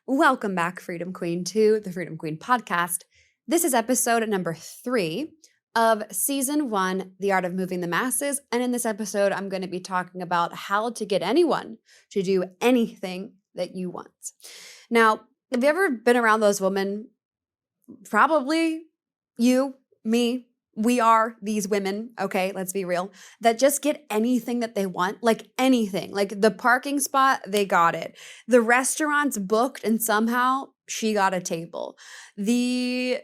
Welcome back, Freedom Queen, to the Freedom Queen podcast. This is episode number 3 of season 1, The Art of Moving the Masses. And in this episode, I'm going to be talking about how to get anyone to do anything that you want. Now, have you ever been around those women? Probably you, me. We are these women, okay, let's be real, that just get anything that they want, like anything. Like the parking spot, they got it. The restaurant's booked and somehow she got a table. They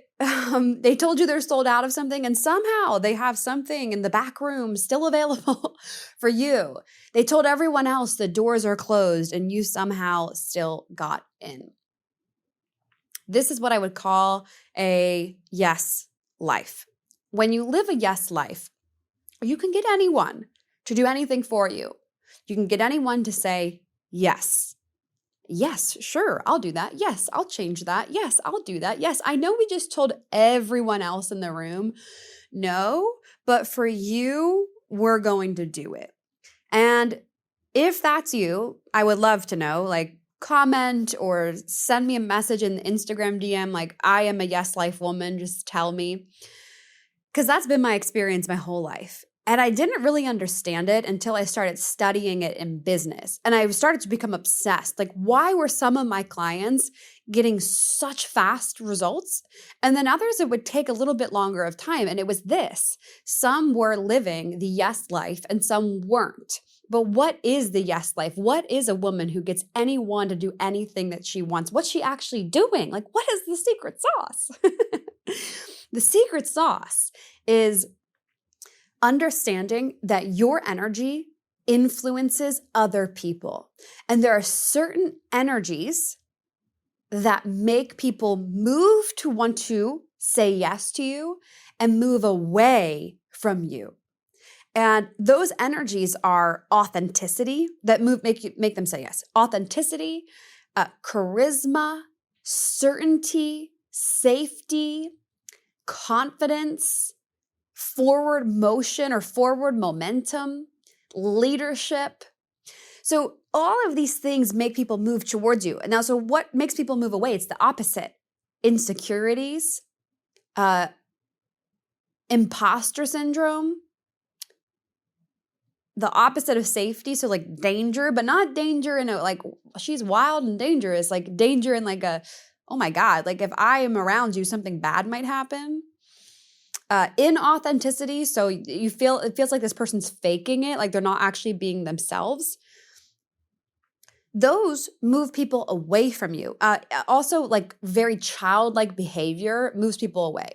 told you they're sold out of something and somehow they have something in the back room still available for you. They told everyone else the doors are closed and you somehow still got in. This is what I would call a yes life. When you live a yes life, you can get anyone to do anything for you. You can get anyone to say, yes. Yes, sure, I'll do that. Yes, I'll change that. Yes, I'll do that. Yes, I know we just told everyone else in the room, no, but for you, we're going to do it. And if that's you, I would love to know, like, comment or send me a message in the Instagram DM, like, I am a yes life woman, just tell me. Because that's been my experience my whole life. And I didn't really understand it until I started studying it in business. And I started to become obsessed. Like, why were some of my clients getting such fast results? And then others, it would take a little bit longer of time. And it was this. Some were living the yes life and some weren't. But what is the yes life? What is a woman who gets anyone to do anything that she wants? What's she actually doing? Like, what is the secret sauce? The secret sauce is understanding that your energy influences other people. And there are certain energies that make people move to want to say yes to you and move away from you. And those energies are authenticity that make them say yes. Authenticity, charisma, certainty, safety, confidence, forward motion or forward momentum, leadership. So all of these things make people move towards you. And now, so what makes people move away? It's the opposite. Insecurities, imposter syndrome, the opposite of safety. So like danger, but not danger in a, like, she's wild and dangerous, like danger in like a, oh my God, like if I am around you, something bad might happen. Inauthenticity, so it feels like this person's faking it, like they're not actually being themselves. Those move people away from you. Also, like very childlike behavior moves people away.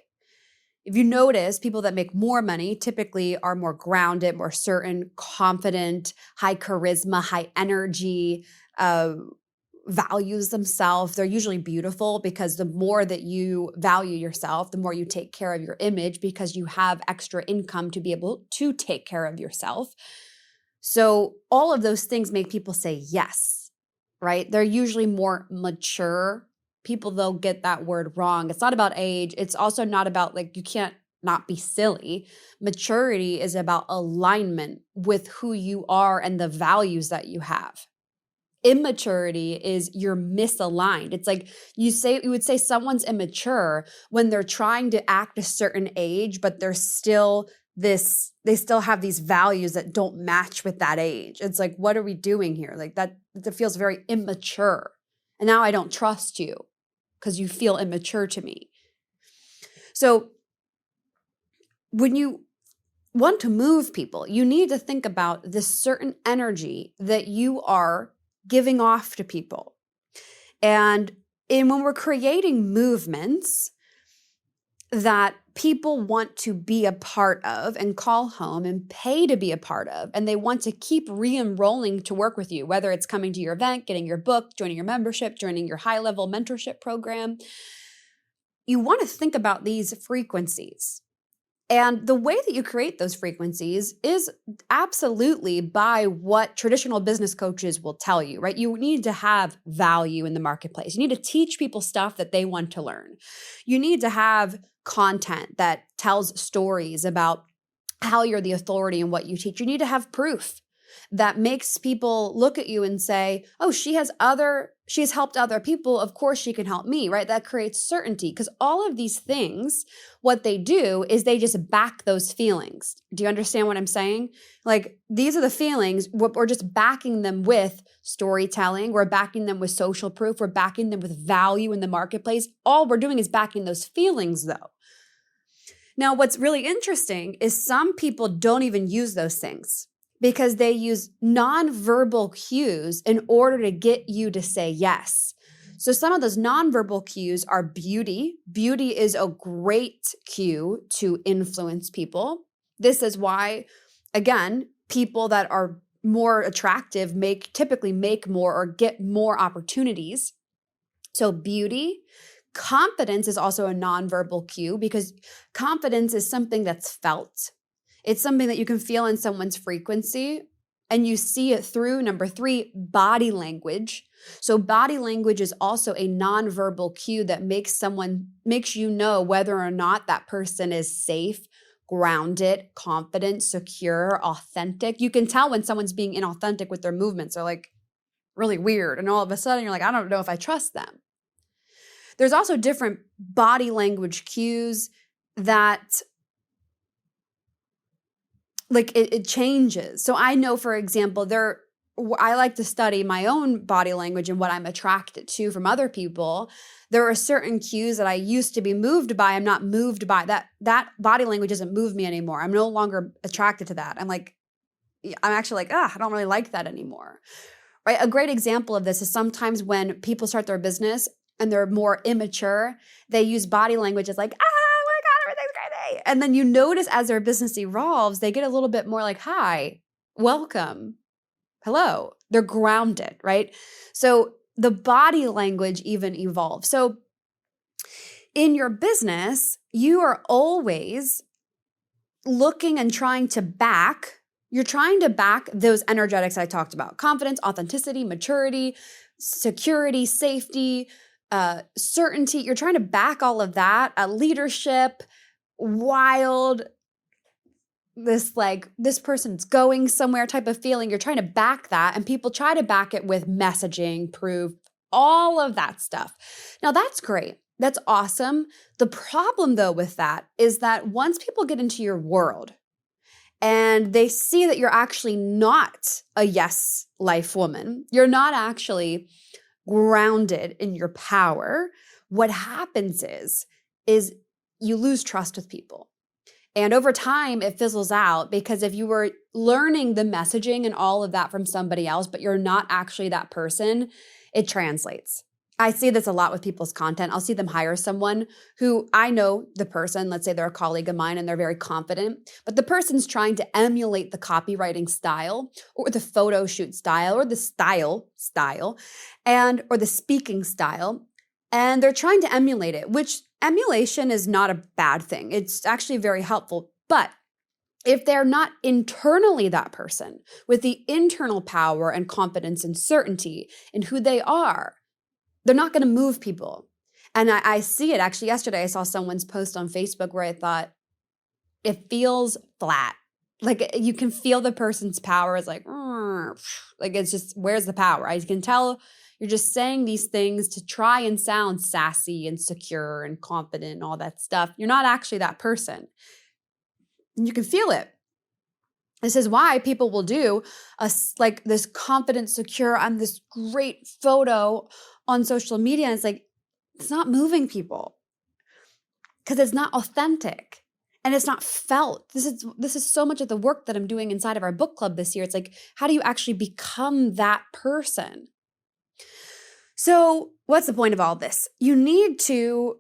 If you notice, people that make more money typically are more grounded, more certain, confident, high charisma, high energy, values themselves. They're usually beautiful because the more that you value yourself, the more you take care of your image because you have extra income to be able to take care of yourself. So all of those things make people say yes, right? They're usually more mature. People, they'll get that word wrong. It's not about age. It's also not about, like, you can't not be silly. Maturity is about alignment with who you are and the values that you have. Immaturity is you're misaligned. It's like you would say someone's immature when they're trying to act a certain age, but they still have these values that don't match with that age. It's like, what are we doing here? Like that feels very immature. And now I don't trust you because you feel immature to me. So when you want to move people, you need to think about this certain energy that you are giving off to people. And when we're creating movements that people want to be a part of and call home and pay to be a part of, and they want to keep re-enrolling to work with you, whether it's coming to your event, getting your book, joining your membership, joining your high-level mentorship program, you want to think about these frequencies. And the way that you create those frequencies is absolutely by what traditional business coaches will tell you, right? You need to have value in the marketplace. You need to teach people stuff that they want to learn. You need to have content that tells stories about how you're the authority in what you teach. You need to have proof that makes people look at you and say, oh, she has other she's helped other people, of course she can help me, right? That creates certainty because all of these things, what they do is they just back those feelings. Do you understand what I'm saying? Like these are the feelings, we're just backing them with storytelling. We're backing them with social proof. We're backing them with value in the marketplace. All we're doing is backing those feelings though. Now, what's really interesting is some people don't even use those things because they use nonverbal cues in order to get you to say yes. So some of those nonverbal cues are beauty. Beauty is a great cue to influence people. This is why, again, people that are more attractive typically make more or get more opportunities. So beauty. Confidence is also a nonverbal cue because confidence is something that's felt. It's something that you can feel in someone's frequency and you see it through, number 3, body language. So body language is also a nonverbal cue that makes you know whether or not that person is safe, grounded, confident, secure, authentic. You can tell when someone's being inauthentic with their movements. They're like really weird. And all of a sudden you're like, I don't know if I trust them. There's also different body language cues that like it changes. So I know, for example, I like to study my own body language and what I'm attracted to from other people. There are certain cues that I used to be moved by. I'm not moved by that body language doesn't move me anymore. I'm no longer attracted to that. I'm actually like, I don't really like that anymore. Right? A great example of this is sometimes when people start their business and they're more immature, they use body language as like, my God, everything's crazy. And then you notice as their business evolves, they get a little bit more like, hi, welcome, hello. They're grounded, right? So the body language even evolves. So in your business, you are always looking and trying to back those energetics I talked about: confidence, authenticity, maturity, security, safety, certainty. You're trying to back all of that, leadership, wild, this person's going somewhere type of feeling. You're trying to back that, and people try to back it with messaging, proof, all of that stuff. Now that's great. That's awesome. The problem though with that is that once people get into your world and they see that you're actually not a yes life woman, you're not actually grounded in your power, what happens is you lose trust with people. And over time, it fizzles out because if you were learning the messaging and all of that from somebody else, but you're not actually that person, it translates. I see this a lot with people's content. I'll see them hire someone who I know the person, let's say they're a colleague of mine and they're very confident, but the person's trying to emulate the copywriting style or the photo shoot style or the style or the speaking style. And they're trying to emulate it, which emulation is not a bad thing. It's actually very helpful. But if they're not internally that person with the internal power and confidence and certainty in who they are, they're not going to move people. And I see it. Actually, yesterday I saw someone's post on Facebook where I thought, it feels flat. Like you can feel the person's power is like it's just, where's the power? I can tell you're just saying these things to try and sound sassy and secure and confident and all that stuff. You're not actually that person. And you can feel it. This is why people will do this confident, secure, I'm this great photo on social media. And it's not moving people because it's not authentic and it's not felt. This is so much of the work that I'm doing inside of our book club this year. It's like, how do you actually become that person? So what's the point of all this? You need to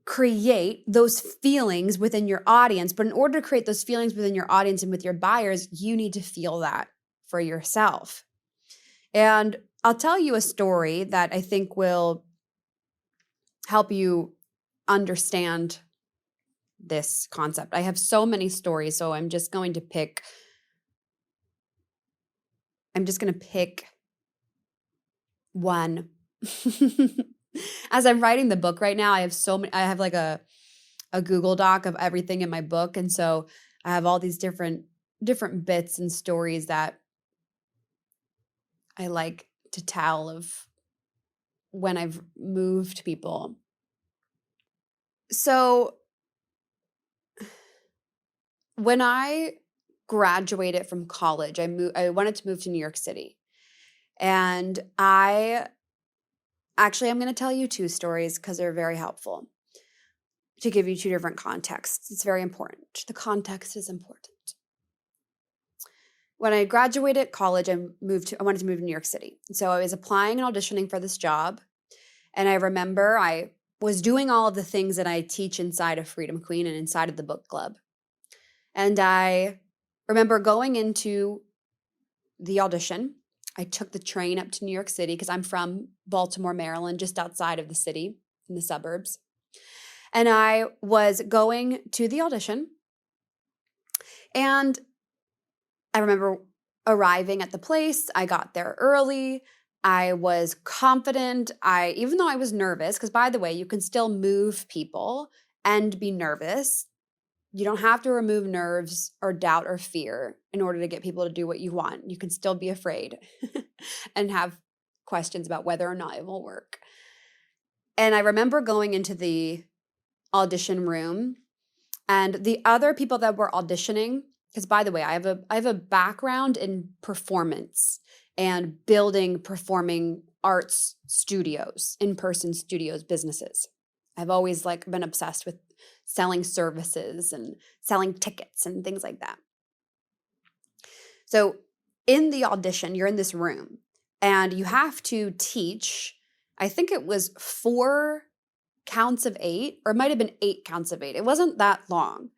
create those feelings within your audience. But in order to create those feelings within your audience and with your buyers, you need to feel that for yourself. And I'll tell you a story that I think will help you understand this concept. I have so many stories, so I'm just going to pick one. As I'm writing the book right now, I have like a Google Doc of everything in my book. And so I have all these different bits and stories that I like to tell of when I've moved people. So when I graduated from college, I wanted to move to New York City. And I'm going to tell you two stories because they're very helpful to give you two different contexts. It's very important. The context is important. When I graduated college, I wanted to move to New York City. So I was applying and auditioning for this job. And I remember I was doing all of the things that I teach inside of Freedom Queen and inside of the book club. And I remember going into the audition. I took the train up to New York City because I'm from Baltimore, Maryland, just outside of the city in the suburbs. And I was going to the audition. And I remember arriving at the place. I got there early. I was confident. Even though I was nervous, because by the way, you can still move people and be nervous. You don't have to remove nerves or doubt or fear in order to get people to do what you want. You can still be afraid and have questions about whether or not it will work. And I remember going into the audition room, and the other people that were auditioning, because by the way, I have a background in performance and building performing arts studios, in-person studios, businesses. I've always been obsessed with selling services and selling tickets and things like that. So in the audition, you're in this room and you have to teach, I think it was 4 counts of 8, or it might have been 8 counts of 8. It wasn't that long.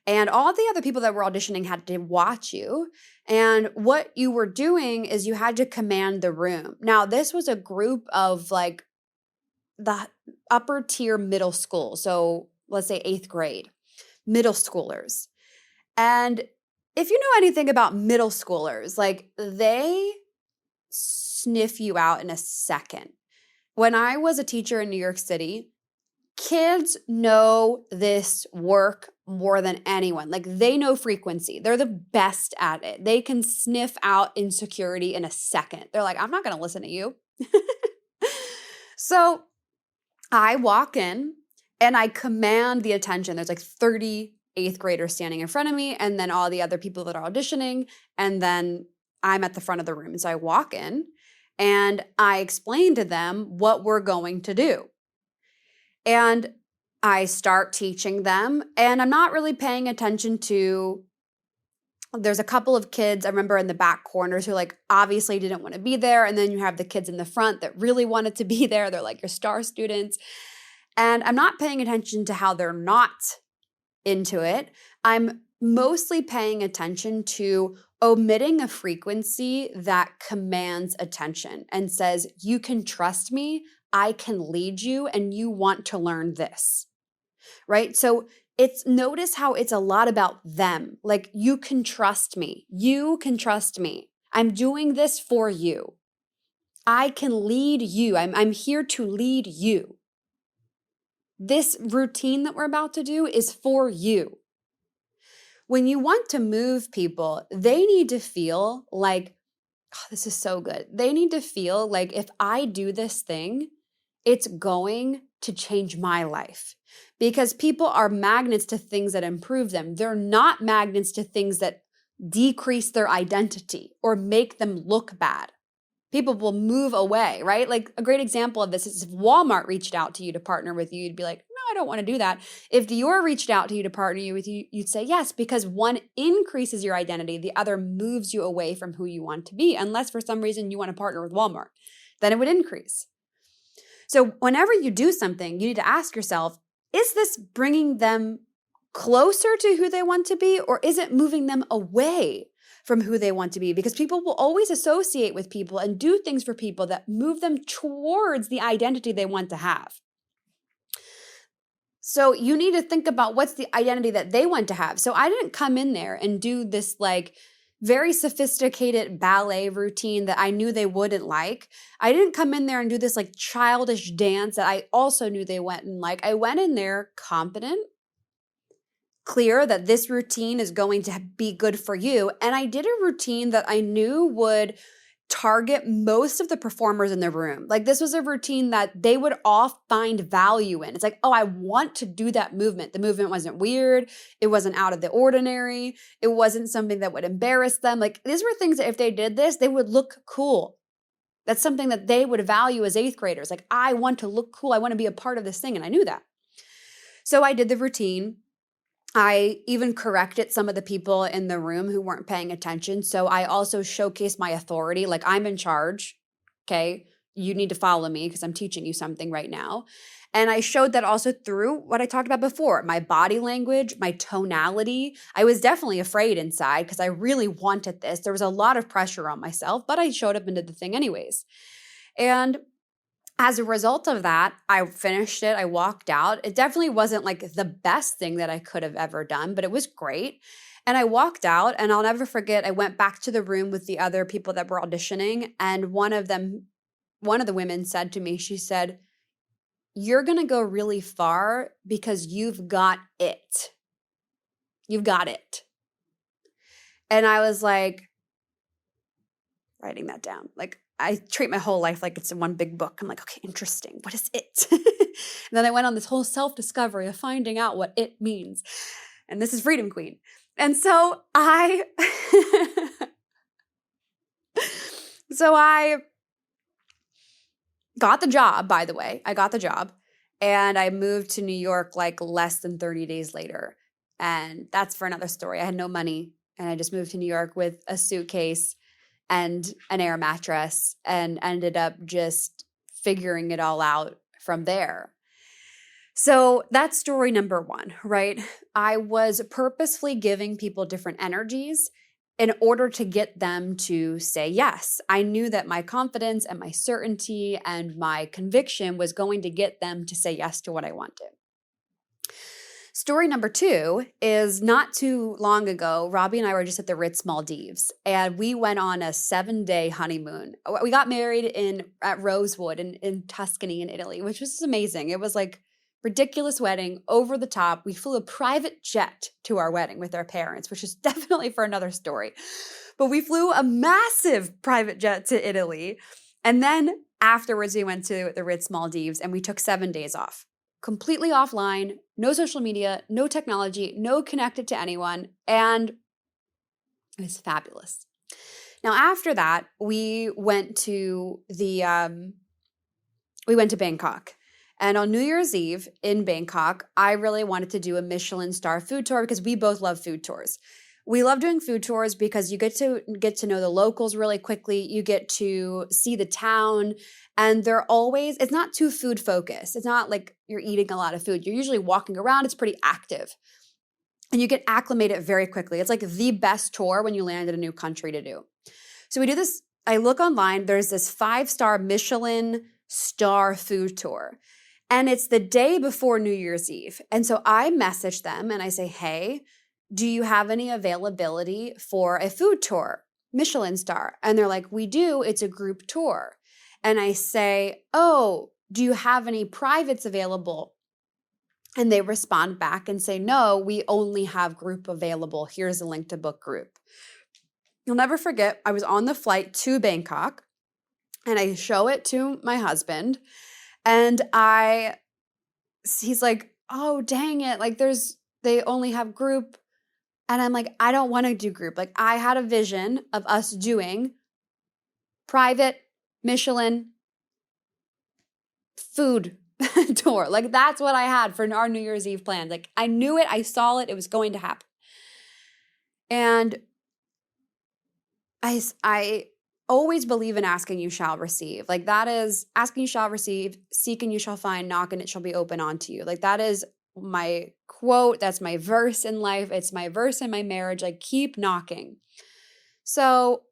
And all the other people that were auditioning had to watch you. And what you were doing is you had to command the room. Now, this was a group of the upper tier middle school. So let's say 8th grade, middle schoolers. And if you know anything about middle schoolers, they sniff you out in a second. When I was a teacher in New York City, kids know this work more than anyone. They know frequency. They're the best at it. They can sniff out insecurity in a second. They're like, I'm not going to listen to you. So I walk in and I command the attention. There's 30 8th graders standing in front of me, and then all the other people that are auditioning, and then I'm at the front of the room. So I walk in and I explain to them what we're going to do. And I start teaching them, and I'm not really paying attention to, there's a couple of kids I remember in the back corners who obviously didn't want to be there. And then you have the kids in the front that really wanted to be there. They're your star students. And I'm not paying attention to how they're not into it. I'm mostly paying attention to omitting a frequency that commands attention and says, you can trust me, I can lead you, and you want to learn this, right? So notice how it's a lot about them. You can trust me. You can trust me. I'm doing this for you. I can lead you. I'm here to lead you. This routine that we're about to do is for you. When you want to move people, they need to feel this is so good. They need to feel if I do this thing, it's going to change my life. Because people are magnets to things that improve them. They're not magnets to things that decrease their identity or make them look bad. People will move away, right? A great example of this is if Walmart reached out to you to partner with you, you'd be like, no, I don't want to do that. If Dior reached out to you to partner with you, you'd say yes, because one increases your identity, the other moves you away from who you want to be, unless for some reason you want to partner with Walmart. Then it would increase. So whenever you do something, you need to ask yourself, is this bringing them closer to who they want to be, or is it moving them away from who they want to be? Because people will always associate with people and do things for people that move them towards the identity they want to have. So you need to think about what's the identity that they want to have. So I didn't come in there and do this very sophisticated ballet routine that I knew they wouldn't like. I didn't come in there and do this childish dance that I also knew they wouldn't like. I went in there confident, clear that this routine is going to be good for you. And I did a routine that I knew would target most of the performers in the room. Like this was a routine that they would all find value in. It's like, oh, I want to do that movement. The movement wasn't weird. It wasn't out of the ordinary. It wasn't something that would embarrass them. Like these were things that if they did this, they would look cool. That's something that they would value as 8th graders. Like, I want to look cool. I want to be a part of this thing. And I knew that. So I did the routine. I even corrected some of the people in the room who weren't paying attention. So I also showcased my authority. Like, I'm in charge. Okay. You need to follow me because I'm teaching you something right now. And I showed that also through what I talked about before, my body language, my tonality. I was definitely afraid inside because I really wanted this. There was a lot of pressure on myself, but I showed up and did the thing anyways. And as a result of that, I finished it. I walked out. It definitely wasn't like the best thing that I could have ever done, but it was great. And I walked out, and I'll never forget, I went back to the room with the other people that were auditioning. And one of the women said to me, she said, "You're going to go really far because you've got it. You've got it." And I was like, writing that down. Like, I treat my whole life like it's in one big book. I'm like, okay, interesting. What is it? And then I went on this whole self-discovery of finding out what it means. And this is Freedom Queen. And so I got the job, by the way. I got the job. And I moved to New York like less than 30 days later. And that's for another story. I had no money. And I just moved to New York with a suitcase and an air mattress and ended up just figuring it all out from there. So that's story number 1, right? I was purposefully giving people different energies in order to get them to say yes. I knew that my confidence and my certainty and my conviction was going to get them to say yes to what I wanted. Story number 2 is not too long ago, Robbie and I were just at the Ritz Maldives, and we went on a 7-day honeymoon. We got married at Rosewood in Tuscany in Italy, which was amazing. It was like ridiculous wedding, over the top. We flew a private jet to our wedding with our parents, which is definitely for another story. But we flew a massive private jet to Italy. And then afterwards, we went to the Ritz Maldives and we took 7 days off. Completely offline, no social media, no technology, no connected to anyone. And it was fabulous. Now, after that, we went to Bangkok. And on New Year's Eve in Bangkok, I really wanted to do a Michelin star food tour because we both love food tours. We love doing food tours because you get to know the locals really quickly. You get to see the town, and it's not too food focused. It's not like you're eating a lot of food. You're usually walking around. It's pretty active. And you get acclimated very quickly. It's like the best tour when you land in a new country to do. So we do this. I look online. There's this 5-star Michelin star food tour. And it's the day before New Year's Eve. And so I message them and I say, hey, do you have any availability for a food tour, Michelin star? And they're like, we do. It's a group tour. And I say, oh, do you have any privates available? And they respond back and say, no, we only have group available. Here's a link to book group. You'll never forget, I was on the flight to Bangkok and I show it to my husband. And he's like, oh, dang it. Like they only have group. And I'm like, I don't want to do group. Like I had a vision of us doing private Michelin food tour. Like that's what I had for our New Year's Eve plan. Like I knew it. I saw it. It was going to happen. And I always believe in asking you shall receive. Like that is asking you shall receive, seek and you shall find, knock and it shall be open unto you. Like that is my quote. That's my verse in life. It's my verse in my marriage. Like keep knocking. So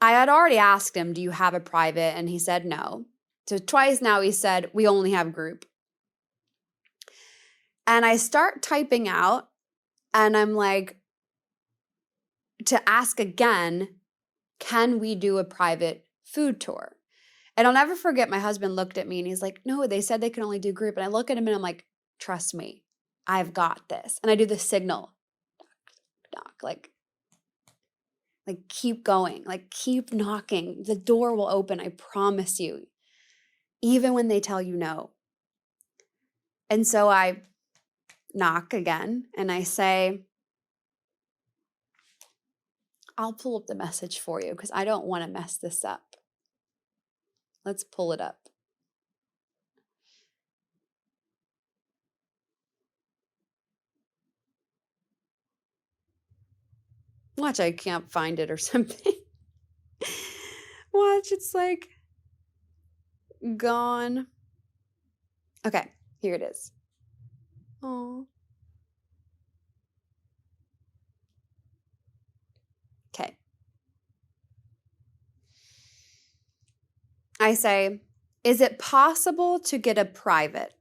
I had already asked him, do you have a private? And he said no. So twice now he said, we only have group. And I start typing out and I'm like, to ask again, can we do a private food tour? And I'll never forget, my husband looked at me and he's like, no, they said they can only do group. And I look at him and I'm like, trust me, I've got this. And I do the signal, knock, knock, like. Like, keep going, like, keep knocking. The door will open, I promise you, even when they tell you no. And so I knock again and I say, I'll pull up the message for you because I don't want to mess this up. Let's pull it up. Watch, I can't find it or something. Watch, it's like gone. Okay, here it is. Oh. Okay. I say, is it possible to get a private?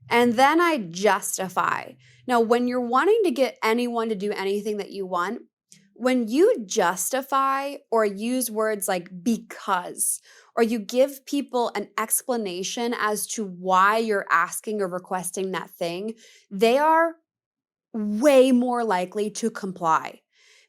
And then I justify. Now, when you're wanting to get anyone to do anything that you want, when you justify or use words like because, or you give people an explanation as to why you're asking or requesting that thing, they are way more likely to comply.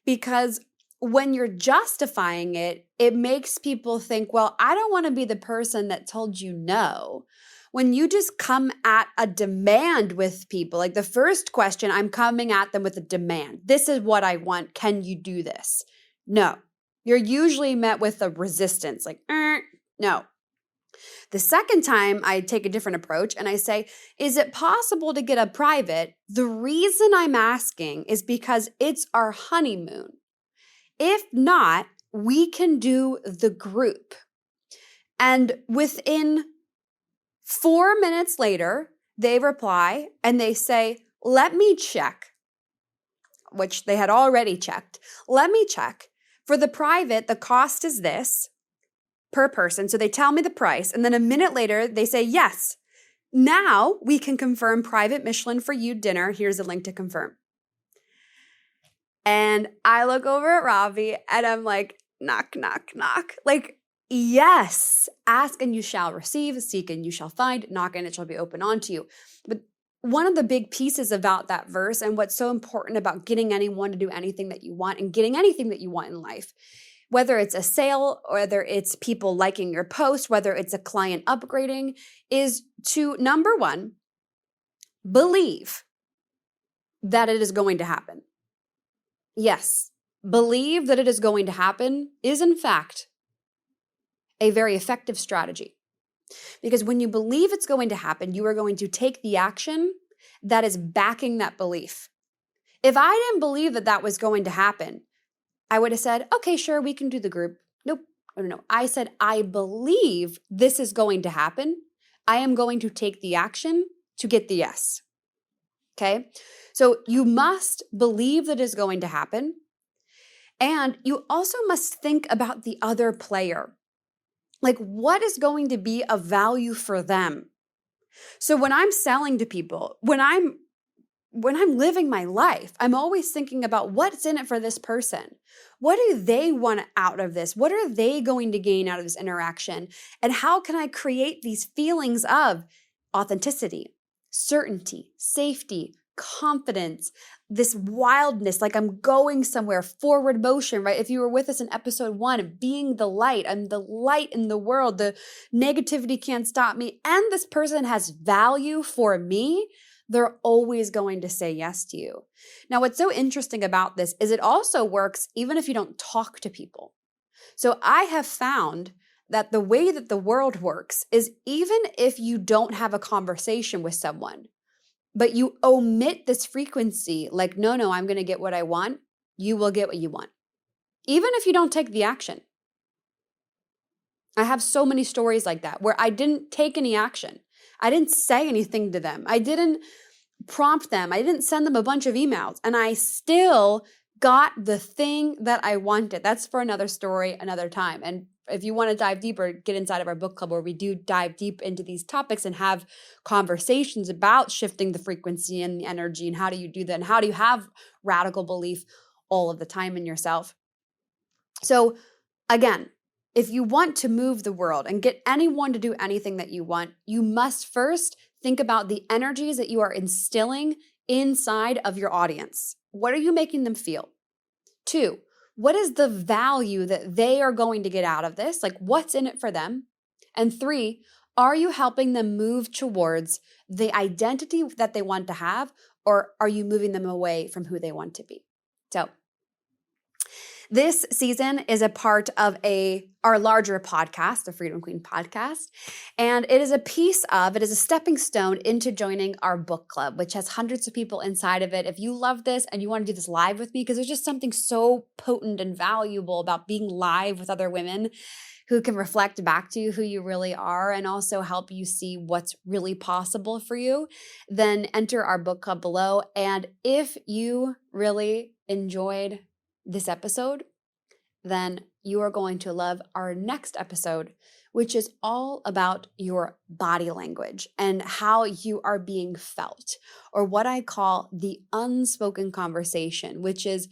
Because when you're justifying it, it makes people think, well, I don't want to be the person that told you no. When you just come at a demand with people, like the first question, I'm coming at them with a demand. This is what I want. Can you do this? No. You're usually met with a resistance, like, no. The second time, I take a different approach and I say, is it possible to get a private? The reason I'm asking is because it's our honeymoon. If not, we can do the group. And within 4 minutes later, they reply and they say, let me check, which they had already checked. Let me check. For the private, the cost is this per person. So they tell me the price. And then a minute later, they say, yes, now we can confirm private Michelin for you dinner. Here's a link to confirm. And I look over at Ravi and I'm like, knock, knock, knock. Like, yes, ask and you shall receive, seek and you shall find, knock and it shall be opened unto you. But one of the big pieces about that verse and what's so important about getting anyone to do anything that you want and getting anything that you want in life, whether it's a sale, or whether it's people liking your post, whether it's a client upgrading, is to, number one, believe that it is going to happen. Yes, believe that it is going to happen is in fact a very effective strategy. Because when you believe it's going to happen, you are going to take the action that is backing that belief. If I didn't believe that that was going to happen, I would have said, okay, sure, we can do the group. Nope, no. I said, I believe this is going to happen. I am going to take the action to get the yes. Okay? So you must believe that it is going to happen. And you also must think about the other player. Like, what is going to be of value for them? So when I'm selling to people, when I'm living my life, I'm always thinking about what's in it for this person. What do they want out of this? What are they going to gain out of this interaction? And how can I create these feelings of authenticity, certainty, safety, confidence, this wildness, like I'm going somewhere, forward motion, right? If you were with us in episode 1, being the light, I'm the light in the world, the negativity can't stop me, and this person has value for me, they're always going to say yes to you. Now, what's so interesting about this is it also works even if you don't talk to people. So I have found that the way that the world works is even if you don't have a conversation with someone, but you omit this frequency, like, no, I'm going to get what I want, you will get what you want. Even if you don't take the action. I have so many stories like that where I didn't take any action. I didn't say anything to them. I didn't prompt them. I didn't send them a bunch of emails. And I still got the thing that I wanted. That's for another story, another time. And if you want to dive deeper, get inside of our book club where we do dive deep into these topics and have conversations about shifting the frequency and the energy and how do you do that and how do you have radical belief all of the time in yourself. So again, if you want to move the world and get anyone to do anything that you want, you must first think about the energies that you are instilling inside of your audience. What are you making them feel? 2, What is the value that they are going to get out of this? Like, what's in it for them? And 3, are you helping them move towards the identity that they want to have, or are you moving them away from who they want to be? So, this season is a part of our larger podcast, the Freedom Queen podcast, and it is a stepping stone into joining our book club, which has hundreds of people inside of it. If you love this and you want to do this live with me, because there's just something so potent and valuable about being live with other women who can reflect back to you who you really are and also help you see what's really possible for you, then enter our book club below. And if you really enjoyed this episode, then you are going to love our next episode, which is all about your body language and how you are being felt, or what I call the unspoken conversation, which is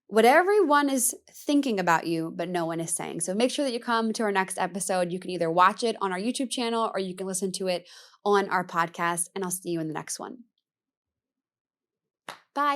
what everyone is thinking about you, but no one is saying. So make sure that you come to our next episode. You can either watch it on our YouTube channel or you can listen to it on our podcast, and I'll see you in the next one. Bye.